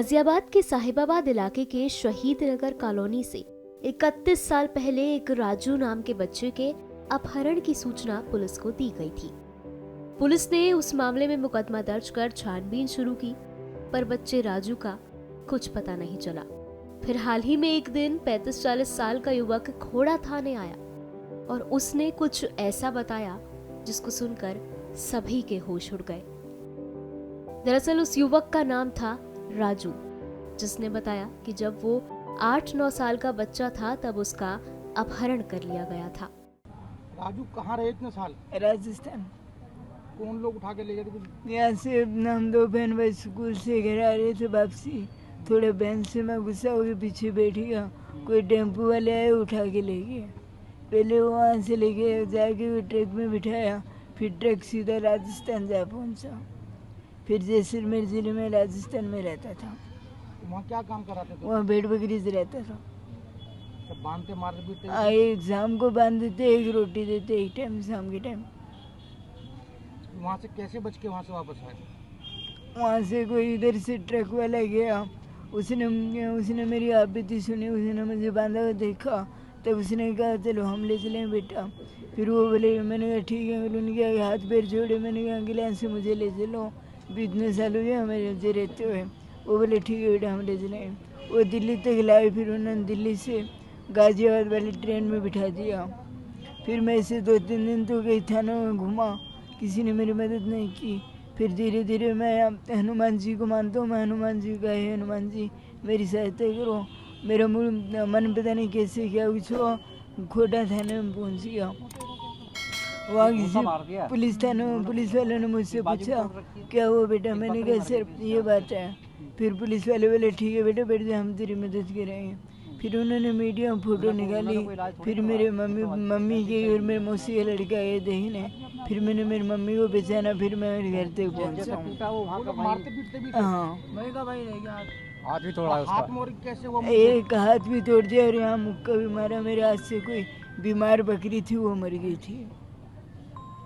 गाजियाबाद के साहिबाबाद इलाके के शहीद नगर कॉलोनी से 31 साल पहले एक राजू नाम के बच्चे के अपहरण की सूचना पुलिस को दी गई थी। पुलिस ने उस मामले में मुकदमा दर्ज कर छानबीन शुरू की, पर बच्चे राजू का कुछ पता नहीं चला। फिर हाल ही में एक दिन 35-40 साल का युवक खोड़ा थाने आया और उसने कुछ ऐसा बताया जिसको सुनकर सभी के होश उड़ गए। दरअसल उस युवक का नाम था राजू, जिसने बताया कि जब वो 8-9 साल का बच्चा था तब उसका अपहरण कर लिया गया था। राजू कहाँ रहे इतने साल? राजस्थान। कौन लोग उठा के ले गए थे? यहाँ से हम दो बहन भाई स्कूल से घर आ रहे थे वापसी, थोड़े बहन से मैं गुस्सा हो के पीछे बैठी गया। कोई टेम्पो वाले आए, उठा के ले गए। पहले वो वहाँ से लेके जाके ट्रक में बिठाया, फिर ट्रक सीधा राजस्थान जा पहुँचा। फिर जैसलमेर जिले में राजस्थान में रहता था। वहाँ क्या काम कराते थे? वहाँ भेड़ बकरी से रहता था। तो बांधते मारते पीटते? एक शाम को बांध देते, एक रोटी देते एक टाइम, शाम के टाइम। वहाँ से कैसे बच के वहाँ से वापस आए? वहाँ से कोई इधर से ट्रक वाला गया, उसने मेरी आपत्ति सुनी, उसने मुझे बांधा हुआ देखा, तब उसने कहा चलो हम ले चलें बेटा। फिर वो बोले, मैंने कहा ठीक है। उनके हाथ पैर जोड़े, मैंने कहा एम्बुलेंस से मुझे ले चलो, भी इतने साल हो गए हमें मुझे रहते हुए। वो बोले ठीक है बेटा हम ले चलें। वो दिल्ली तक लाए, फिर उन्होंने दिल्ली से गाजियाबाद वाली ट्रेन में बिठा दिया। फिर मैं इसे 2-3 दिन तो कई थानों में घूमा, किसी ने मेरी मदद नहीं की। फिर धीरे धीरे मैं हनुमान जी को मानता हूँ, मैं हनुमान जी का है, हनुमान जी मेरी सहायता करो। मेरा मन पता नहीं कैसे क्या कुछ हुआ, खोटा थाने में पहुँच गया। वहाँ किसी पुलिस वालों ने मुझसे पूछा क्या हुआ बेटा, मैंने कहा सर ये बात है। फिर पुलिस वाले बोले ठीक है बेटा बैठ जा, हम तेरी मदद करेंगे। फिर उन्होंने मीडिया में फोटो निकाली, फिर मेरे मम्मी के और मेरे मौसी का लड़का आए देखने, फिर मैंने मेरी मम्मी को पहचाना, फिर मैं मेरे घर तक पहुँचा। मारते पीटते भी? हाँ, हाथ भी तोड़ा उसका? हाथ मोड़ कैसे हुआ? एक हाथ भी तोड़ दिया और यहाँ मुक्का भी मारा। मेरे हाथ से कोई बीमार बकरी थी वो मर गई थी।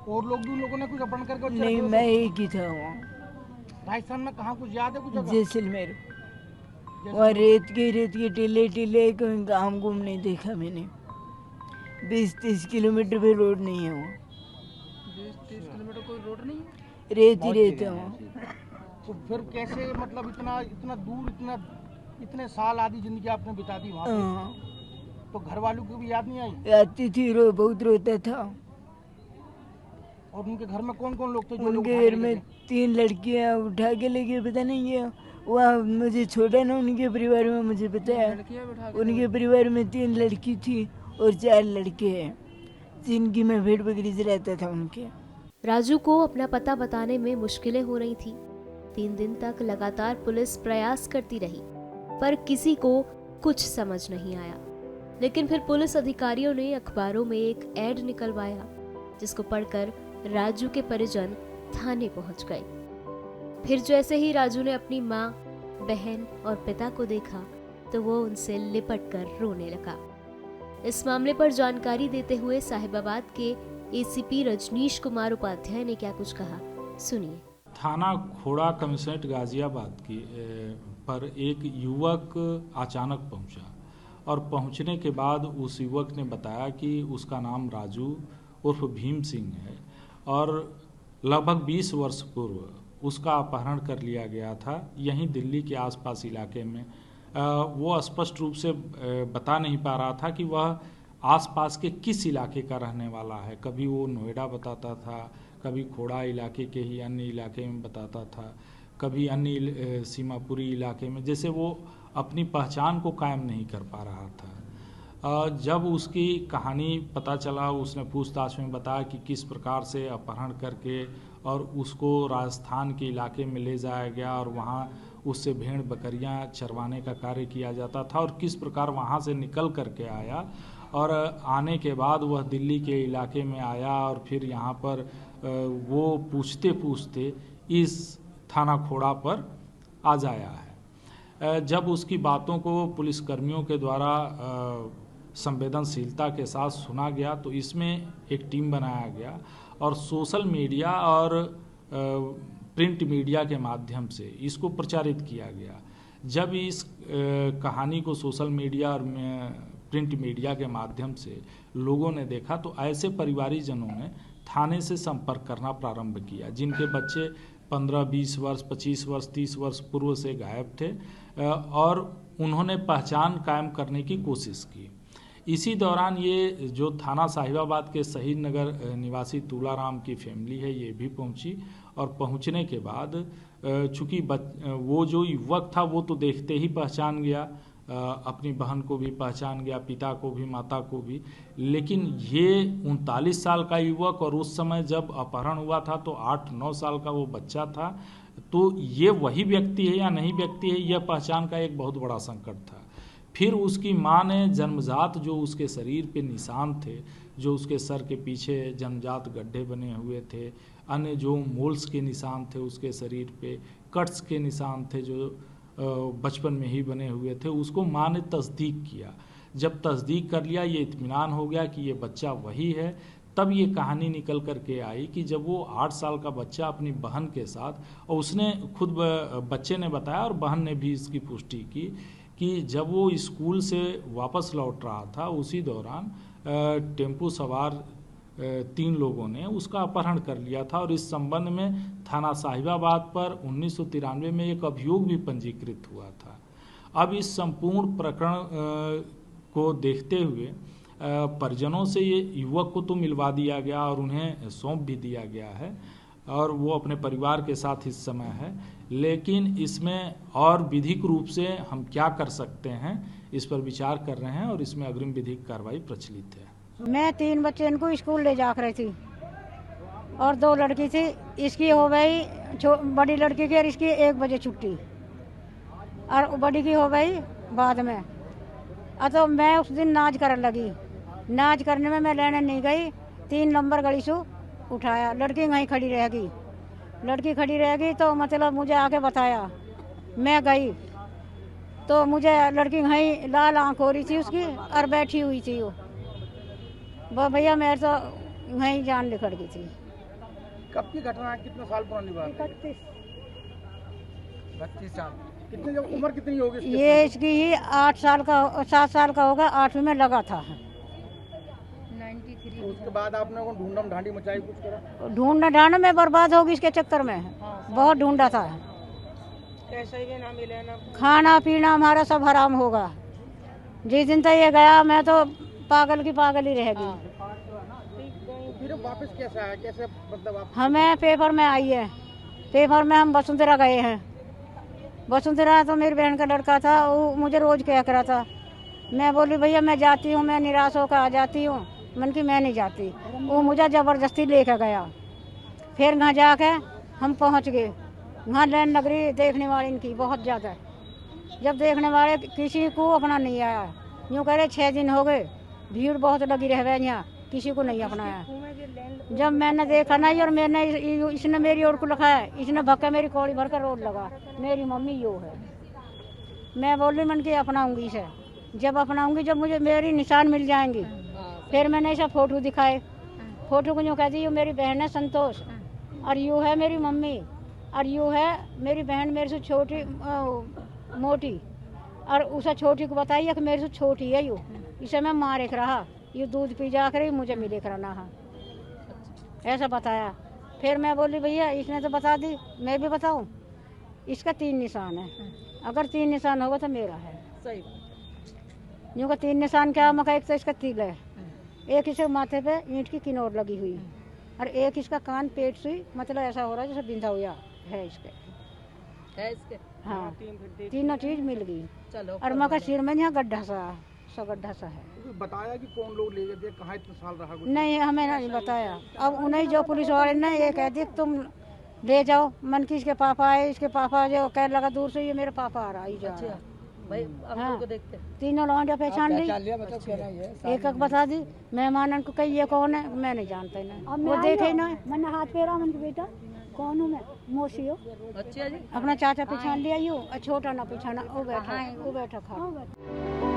और लोग भी उन लोगों ने कुछ अपहरण करके? नहीं, मैं एक ही था वहाँ। राजस्थान में कहाँ कुछ याद है कुछ? जैसलमेर। वहाँ रेत के टीले कोई गाँव गुम नहीं देखा मैंने। 20-30 किलोमीटर पे रोड नहीं है वहाँ। 20-30 किलोमीटर कोई रोड नहीं है? रेत ही रेत है वहाँ। तो फिर कैसे, मतलब इतना दूर, इतने साल आधी जिंदगी आपने बिता दी वहाँ पे, तो घर वालों को भी याद नहीं आई? आती थी, बहुत रोता था। और उनके घर में कौन कौन लोग थे? उनके घर में 3 लड़कियाँ उठा के ले गए, पता नहीं है वहाँ मुझे छोड़ा ना, उनके परिवार में मुझे पता है। उनके परिवार में 3 लड़की थी और 4 लड़के हैं, जिनकी मैं भेड़ बकरी से रहता था उनके। राजू को अपना पता बताने में मुश्किलें हो रही थी। 3 दिन तक लगातार पुलिस प्रयास करती रही, पर किसी को कुछ समझ नहीं आया। लेकिन फिर पुलिस अधिकारियों ने अखबारों में एक ऐड निकलवाया, जिसको पढ़कर राजू के परिजन थाने पहुंच गए। फिर जैसे ही राजू ने अपनी माँ, बहन और पिता को देखा तो वो उनसे लिपट कर रोने लगा। इस मामले पर जानकारी देते हुए साहिबाबाद के एसीपी रजनीश कुमार उपाध्याय ने क्या कुछ कहा, सुनिए। थाना खोड़ा कमिश्नरेट गाजियाबाद की पर एक युवक अचानक पहुंचा और पहुंचने के बाद उस युवक ने बताया कि उसका नाम राजू उर्फ भीम सिंह है और लगभग 20 वर्ष पूर्व उसका अपहरण कर लिया गया था यहीं दिल्ली के आसपास इलाके में। वो स्पष्ट रूप से बता नहीं पा रहा था कि वह आसपास के किस इलाके का रहने वाला है। कभी वो नोएडा बताता था, कभी खोड़ा इलाके के ही अन्य इलाके में बताता था, कभी अन्य सीमापुरी इलाके में, जैसे वो अपनी पहचान को कायम नहीं कर पा रहा था। जब उसकी कहानी पता चला, उसने पूछताछ में बताया कि किस प्रकार से अपहरण करके और उसको राजस्थान के इलाके में ले जाया गया और वहाँ उससे भेड़ बकरियाँ चरवाने का कार्य किया जाता था और किस प्रकार वहाँ से निकल करके आया और आने के बाद वह दिल्ली के इलाके में आया और फिर यहाँ पर वो पूछते पूछते इस थाना खोड़ा पर आ जाया है। जब उसकी बातों को पुलिसकर्मियों के द्वारा संवेदनशीलता के साथ सुना गया तो इसमें एक टीम बनाया गया और सोशल मीडिया और प्रिंट मीडिया के माध्यम से इसको प्रचारित किया गया, जब इस कहानी को सोशल मीडिया और प्रिंट मीडिया के माध्यम से लोगों ने देखा तो ऐसे परिवारीजनों ने थाने से संपर्क करना प्रारंभ किया जिनके बच्चे 15, 20 वर्ष, 25 वर्ष, 30 वर्ष पूर्व से गायब थे और उन्होंने पहचान कायम करने की कोशिश की। इसी दौरान ये जो थाना साहिबाबाद के शहीद नगर निवासी तुलाराम की फैमिली है ये भी पहुंची और पहुंचने के बाद चूँकि वो जो युवक था वो तो देखते ही पहचान गया, अपनी बहन को भी पहचान गया, पिता को भी, माता को भी, लेकिन ये 39 साल का युवक और उस समय जब अपहरण हुआ था तो 8-9 साल का वो बच्चा था, तो ये वही व्यक्ति है या नहीं व्यक्ति है यह पहचान का एक बहुत बड़ा संकट था। फिर उसकी मां ने जन्मजात जो उसके शरीर पे निशान थे, जो उसके सर के पीछे जन्मजात गड्ढे बने हुए थे, अन्य जो मोल्स के निशान थे उसके शरीर पे, कट्स के निशान थे जो बचपन में ही बने हुए थे, उसको मां ने तस्दीक किया। जब तस्दीक कर लिया, ये इत्मीनान हो गया कि ये बच्चा वही है, तब ये कहानी निकल कर के आई कि जब वो 8 साल का बच्चा अपनी बहन के साथ, और उसने खुद बच्चे ने बताया और बहन ने भी इसकी पुष्टि की कि जब वो स्कूल से वापस लौट रहा था उसी दौरान टेम्पो सवार 3 लोगों ने उसका अपहरण कर लिया था और इस संबंध में थाना साहिबाबाद पर 1993 में एक अभियोग भी पंजीकृत हुआ था। अब इस संपूर्ण प्रकरण को देखते हुए परिजनों से ये युवक को तो मिलवा दिया गया और उन्हें सौंप भी दिया गया है और वो अपने परिवार के साथ इस समय है, लेकिन इसमें और विधिक रूप से हम क्या कर सकते हैं इस पर विचार कर रहे हैं और इसमें अग्रिम विधिक कार्रवाई प्रचलित है। मैं 3 बच्चे इनको स्कूल ले जा रही थी और 2 लड़की थी, इसकी हो गई बड़ी लड़की की और इसकी 1 बजे छुट्टी और बड़ी की हो गई बाद में। तो मैं उस दिन नाच करने लगी, नाच करने में मैं लेने नहीं गई, 3 नंबर गली से उठाया, लड़की वहीं खड़ी रह गई, लड़की खड़ी रह गई तो मतलब मुझे आके बताया, मैं गई तो मुझे लड़की वहीं लाल आँख हो रही थी उसकी और बैठी हुई थी वो भैया मेरे तो वहीं जान निकल गई थी। कब की घटना है, कितने साल पुरानी बात है? 32 साल। कितनी जब उम्र कितनी होगी ये इसकी ही 7 साल का होगा, 8वीं में लगा था। 93। उसके बाद आपने ढूंढम ढांडी मचाई, कुछ करा? ढूंढना ढांड में बर्बाद होगी इसके चक्कर में, बहुत ढूंढा था। कैसा ही ना मिले ना, खाना पीना हमारा सब हराम होगा। जिस दिन तक ये गया मैं तो पागल की पागल ही रह गई। फिर वापस कैसे आया, कैसे मतलब आप? हमें पेपर में आई है, पेपर में हम वसुंधरा गए हैं। वसुंधरा तो मेरी बहन का लड़का था, वो मुझे रोज कह रहा था, मैं बोली भैया मैं जाती हूँ, मैं निराश होकर आ जाती हूँ, मन की मैं नहीं जाती। वो मुझे ज़बरदस्ती लेकर गया। फिर वहाँ जाके हम पहुँच गए, वहाँ लैन नगरी देखने वाले इनकी बहुत ज़्यादा। जब देखने वाले किसी को अपना नहीं आया, यूँ कह रहे 6 दिन हो गए, भीड़ बहुत लगी रह गई यहाँ, किसी को नहीं अपनाया। जब मैंने देखा नहीं और मैंने इसने मेरी ओर को लिखा है, इसने भक्का मेरी कौड़ी भर कर रोड लगा, मेरी मम्मी यो है। मैं बोली मन की अपनाऊंगी इसे, जब अपनाऊंगी जब मुझे मेरी निशान मिल जाएंगी। फिर मैंने इसे फोटो दिखाए, फोटो को यूँ कहती, यूँ मेरी बहन है संतोष और यूँ है मेरी मम्मी और यूँ है मेरी बहन मेरे से छोटी मोटी, और उसे छोटी को बताइए कि मेरे से छोटी है यूँ। इसे मैं मार एक रहा, ये दूध पी जा कर मुझे मिले कराना है, ऐसा बताया। फिर मैं बोली भैया इसने तो बता दी, मैं भी बताऊं। इसका 3 निशान है, अगर 3 निशान होगा तो मेरा है। सही यूँ का 3 निशान क्या मका, एक तो इसका तिल है, एक इसके माथे पे ईंट की किनौर लगी हुई और एक इसका कान पेट से मतलब ऐसा हो रहा है जैसे बिंधा हुआ है इसके। हाँ, तीनों चीज मिल गई। चलो और मका सिर में यहाँ गड्ढा सा है। बताया कि कौन लोग ले गए, कहाँ इतने साल रहा? नहीं हमें नहीं बताया। अब उन्हें जो पुलिस वाले ने ये कह दिया तुम ले जाओ, मन की इसके पापा आए, इसके पापा जो कह लगा दूर से ये मेरे पापा आ रहा है भाई अब हाँ। को देखते 3 लौंडिया पहचान ली, एक बता दी। मेहमान को कही ये कौन है, मैं नहीं जानता इन्हें, वो देखे ना, मैंने हाथ फेरा, मन की बेटा कौन हूँ मैं, मौसी हो। अच्छा जी, अपना चाचा पहचान लिया यूँ, छोटा ना पहचाना, वो बैठा खा।